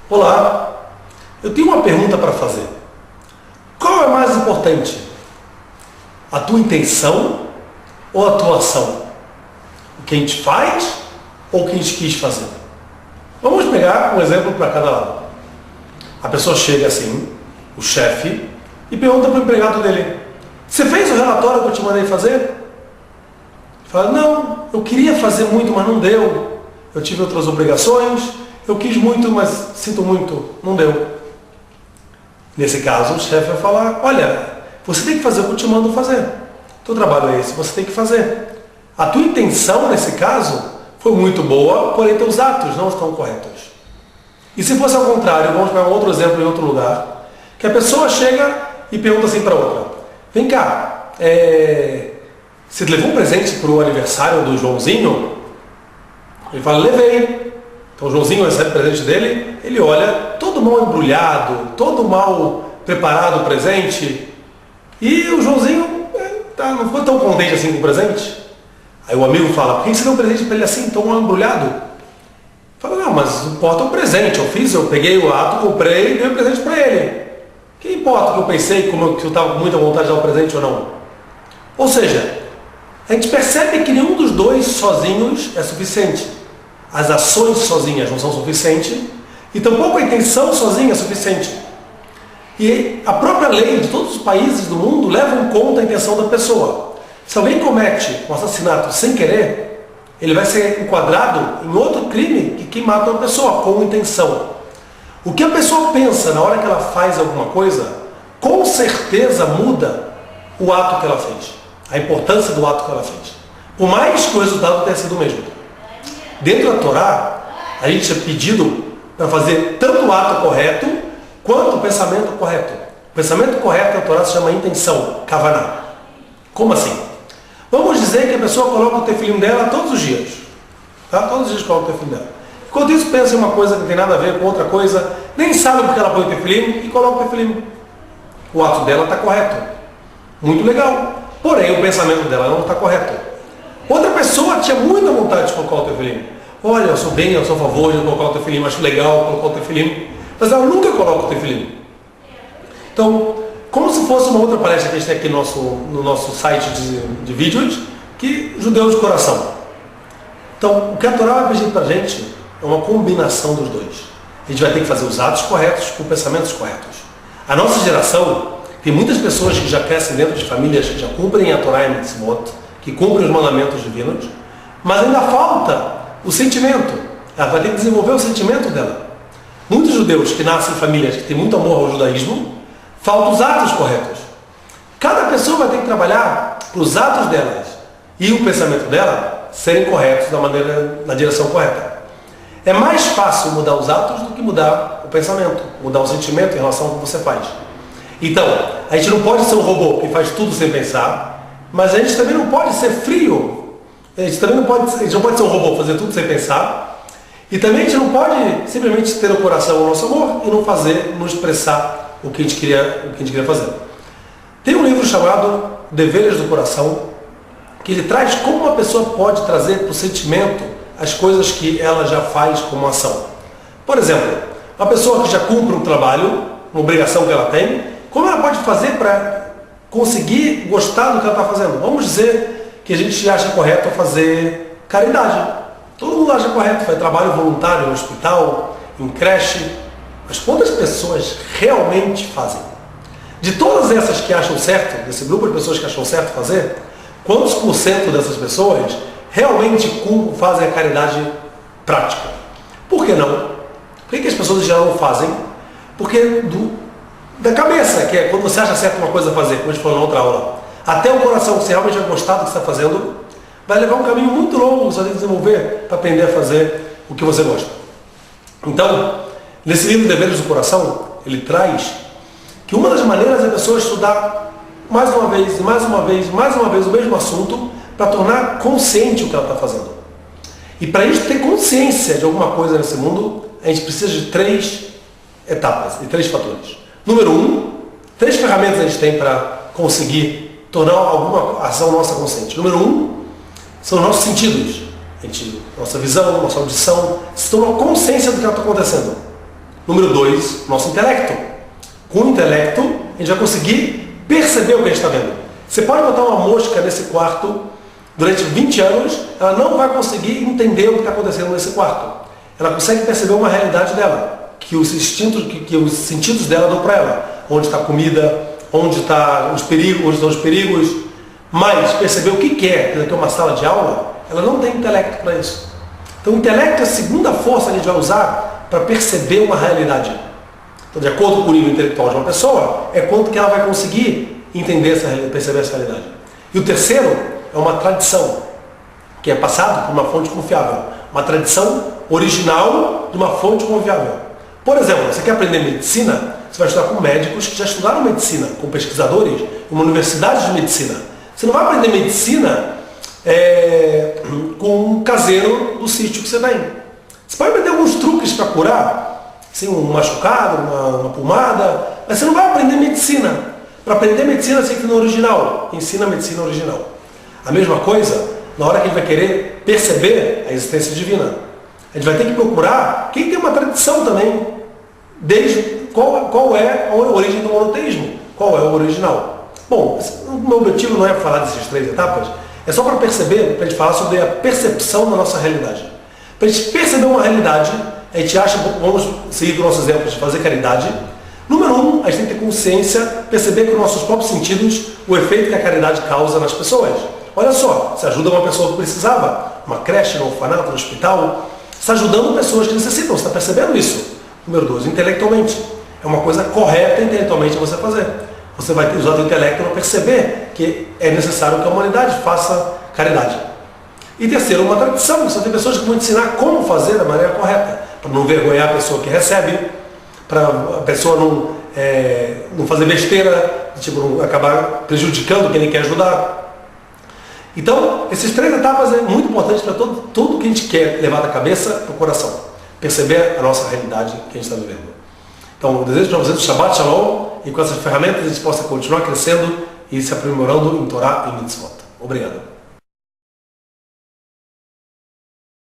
Olá, eu tenho uma pergunta para fazer. Qual é mais importante? A tua intenção ou a tua ação? O que a gente faz ou o que a gente quis fazer? Vamos pegar um exemplo para cada lado. A pessoa chega assim, o chefe, e pergunta para o empregado dele: você fez o relatório que eu te mandei fazer? Ele fala: não, eu queria fazer muito, mas não deu. Eu tive outras obrigações, eu quis muito, mas sinto muito, não deu. Nesse caso, o chefe vai falar: olha, você tem que fazer o que eu te mando fazer. O teu trabalho é esse, você tem que fazer. A tua intenção, nesse caso, foi muito boa, porém teus atos não estão corretos. E se fosse ao contrário, vamos pegar um outro exemplo em outro lugar, que a pessoa chega e pergunta assim para outra: vem cá, você levou um presente para o aniversário do Joãozinho? Ele fala: levei. Então o Joãozinho recebe o presente dele, ele olha, todo mal embrulhado, todo mal preparado o presente, e o Joãozinho não ficou tão contente assim com o presente. Aí o amigo fala: por que você deu um presente para ele assim, tão mal embrulhado? Fala: não, mas importa o presente, eu peguei o ato, comprei e dei o presente para ele. Que importa que eu pensei, como eu estava com muita vontade de dar o presente ou não? Ou seja, a gente percebe que nenhum dos dois sozinhos é suficiente. As ações sozinhas não são suficientes e tampouco a intenção sozinha é suficiente. E a própria lei de todos os países do mundo leva em conta a intenção da pessoa. Se alguém comete um assassinato sem querer, ele vai ser enquadrado em outro crime que quem mata uma pessoa com intenção. O que a pessoa pensa na hora que ela faz alguma coisa, com certeza muda o ato que ela fez, a importância do ato que ela fez, por mais que o resultado tenha sido o mesmo. Dentro da Torá, a gente é pedido para fazer tanto o ato correto quanto o pensamento correto. O pensamento correto na Torá se chama intenção, kavaná. Como assim? Vamos dizer que a pessoa coloca o tefilim dela todos os dias. Tá? Todos os dias coloca o tefilim dela. Enquanto isso, pensa em uma coisa que não tem nada a ver com outra coisa, nem sabe porque ela põe o tefilim e coloca o tefilim. O ato dela está correto. Muito legal. Porém, o pensamento dela não está correto. Outra pessoa tinha muita vontade de colocar o tefilim. Olha, eu sou a favor de colocar o tefilim, acho legal colocar o tefilim. Mas ela nunca coloca o tefilim. Então, como se fosse uma outra palestra que a gente tem aqui no nosso site de vídeos, que judeus de coração. Então, o que a Torá vai pedir para a gente é uma combinação dos dois. A gente vai ter que fazer os atos corretos com pensamentos corretos. A nossa geração, tem muitas pessoas que já crescem dentro de famílias que já cumprem a Torá e a Mitzvot, que cumprem os mandamentos divinos, mas ainda falta o sentimento. Ela vai ter que desenvolver o sentimento dela. Muitos judeus que nascem em famílias que têm muito amor ao judaísmo, faltam os atos corretos. Cada pessoa vai ter que trabalhar para os atos delas e o pensamento dela serem corretos na direção correta. É mais fácil mudar os atos do que mudar o pensamento, mudar o sentimento em relação ao que você faz. Então, a gente não pode ser um robô que faz tudo sem pensar, mas a gente também não pode ser frio. A gente não pode ser um robô, fazer tudo sem pensar. E também a gente não pode simplesmente ter no coração o nosso amor e não expressar o que a gente queria fazer. Tem um livro chamado Deveres do Coração, que ele traz como uma pessoa pode trazer para o sentimento as coisas que ela já faz como ação. Por exemplo, uma pessoa que já cumpre um trabalho, uma obrigação que ela tem, como ela pode fazer para conseguir gostar do que ela está fazendo? Vamos dizer que a gente acha correto fazer caridade. Todo mundo acha correto, faz trabalho voluntário no hospital, em creche. Mas quantas pessoas realmente fazem? De todas essas que acham certo, desse grupo de pessoas que acham certo fazer, quantos por cento dessas pessoas realmente fazem a caridade prática? Por que não? Por que as pessoas em geral não fazem? Porque da cabeça, que é quando você acha certo uma coisa a fazer, como a gente falou na outra aula, até o coração, que você realmente vai gostar do que você está fazendo, vai levar um caminho muito longo, você vai ter que desenvolver para aprender a fazer o que você gosta. Então, nesse livro Deveres do Coração, ele traz que uma das maneiras é a pessoa estudar mais uma vez, mais uma vez, mais uma vez o mesmo assunto para tornar consciente o que ela está fazendo. E para a gente ter consciência de alguma coisa nesse mundo, a gente precisa de 3 etapas e 3 fatores. Número 1, 3 ferramentas a gente tem para conseguir tornar alguma ação nossa consciente. Número 1, são os nossos sentidos. Nossa visão, nossa audição, se torna consciência do que está acontecendo. Número 2, nosso intelecto. Com o intelecto, a gente vai conseguir perceber o que a gente está vendo. Você pode botar uma mosca nesse quarto durante 20 anos, ela não vai conseguir entender o que está acontecendo nesse quarto. Ela consegue perceber uma realidade dela, que os sentidos dela dão para ela. Onde está a comida, onde estão os perigos. Mas perceber o que é, que é uma sala de aula, ela não tem intelecto para isso. Então o intelecto é a segunda força que a gente vai usar para perceber uma realidade. Então, de acordo com o nível intelectual de uma pessoa, é quanto que ela vai conseguir entender perceber essa realidade. E o terceiro é uma tradição, que é passado por uma fonte confiável. Uma tradição original de uma fonte confiável. Por exemplo, você quer aprender medicina, você vai estudar com médicos que já estudaram medicina, com pesquisadores em uma universidade de medicina. Você não vai aprender medicina com um caseiro do sítio que você tem. Você pode aprender alguns truques para curar, assim, um machucado, uma pomada, mas você não vai aprender medicina. Para aprender medicina, você tem que ir no original. Ensina a medicina original. A mesma coisa, na hora que a gente vai querer perceber a existência divina. A gente vai ter que procurar quem tem uma tradição também, desde qual é a origem do monoteísmo, qual é o original. Bom, o meu objetivo não é falar dessas 3 etapas, é só para perceber, para a gente falar sobre a percepção da nossa realidade. Para a gente perceber uma realidade, a gente acha, vamos seguir com o nosso exemplo de fazer caridade. Número 1, a gente tem que ter consciência, perceber com nossos próprios sentidos o efeito que a caridade causa nas pessoas. Olha só, você ajuda uma pessoa que precisava, uma creche, um orfanato, no hospital, você está ajudando pessoas que necessitam, você está percebendo isso. Número 2, intelectualmente. É uma coisa correta intelectualmente você fazer. Você vai usar o intelecto para perceber que é necessário que a humanidade faça caridade. E terceiro, uma tradição. Você tem pessoas que vão ensinar como fazer da maneira correta, para não envergonhar a pessoa que recebe, para a pessoa não fazer besteira, tipo, não acabar prejudicando quem ele quer ajudar. Então, essas 3 etapas é muito importante para tudo que a gente quer levar da cabeça para o coração. Perceber a nossa realidade que a gente está vivendo. Então, eu desejo para vocês um Shabbat Shalom e com essas ferramentas a gente possa continuar crescendo e se aprimorando em Torá e Mitzvot. Obrigado.